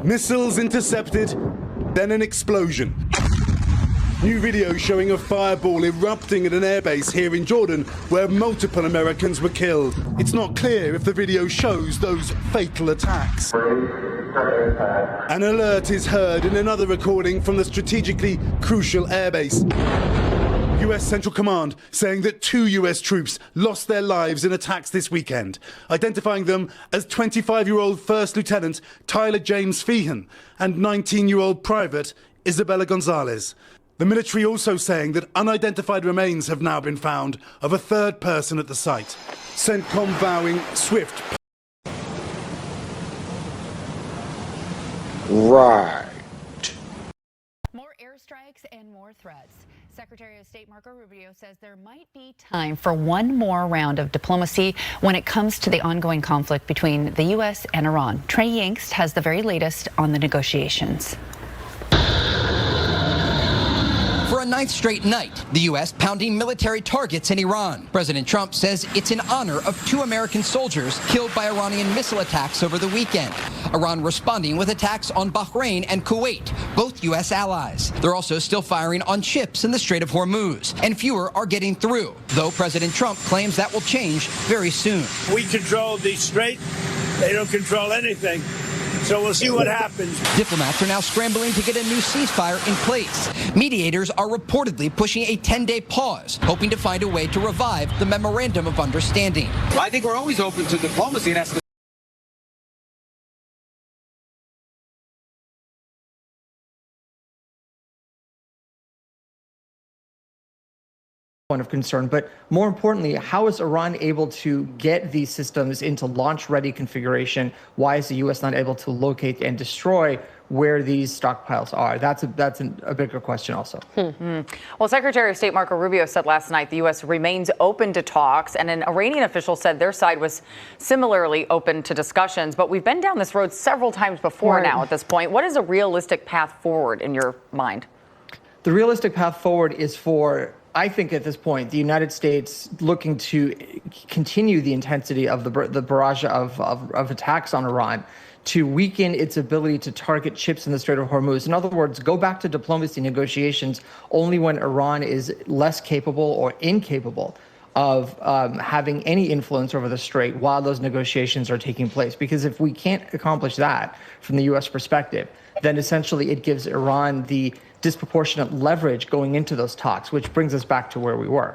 Missiles intercepted, then an explosion. New video showing a fireball erupting at an airbase here in Jordan where multiple Americans were killed. It's not clear if the video shows those fatal attacks. An alert is heard in another recording from the strategically crucial airbase. US Central Command saying that 2 US troops lost their lives in attacks this weekend, identifying them as 25-year-old First Lieutenant Tyler James Feehan and 19-year-old Private Isabella Gonzalez. The military also saying that unidentified remains have now been found of a third person at the site. CENTCOM vowing swift. Right. More airstrikes and more threats. Secretary of State Marco Rubio says there might be time for one more round of diplomacy when it comes to the ongoing conflict between the U.S. and Iran. Trey Yingst has the very latest on the negotiations. For a ninth straight night, the U.S. pounding military targets in Iran. President Trump says it's in honor of 2 American soldiers killed by Iranian missile attacks over the weekend. Iran responding with attacks on Bahrain and Kuwait, both U.S. allies. They're also still firing on ships in the Strait of Hormuz, and fewer are getting through, though President Trump claims that will change very soon. We control the strait. They don't control anything. So we'll see what happens. Diplomats are now scrambling to get a new ceasefire in place. Mediators are reportedly pushing a 10-day pause, hoping to find a way to revive the Memorandum of Understanding. Well, I think we're always open to diplomacy, and that's the point of concern, but more importantly, how is Iran able to get these systems into launch-ready configuration? Why is the U.S. not able to locate and destroy where these stockpiles are? That's a bigger question also. Well, Secretary of State Marco Rubio said last night the U.S. remains open to talks, and an Iranian official said their side was similarly open to discussions. But we've been down this road several times before now at this point. What is a realistic path forward in your mind? The realistic path forward is for, I think at this point, the United States looking to continue the intensity of the barrage of attacks on Iran to weaken its ability to target ships in the Strait of Hormuz. In other words, go back to diplomacy negotiations only when Iran is less capable or incapable of having any influence over the Strait while those negotiations are taking place. Because if we can't accomplish that from the U.S. perspective, then essentially it gives Iran the disproportionate leverage going into those talks, which brings us back to where we were.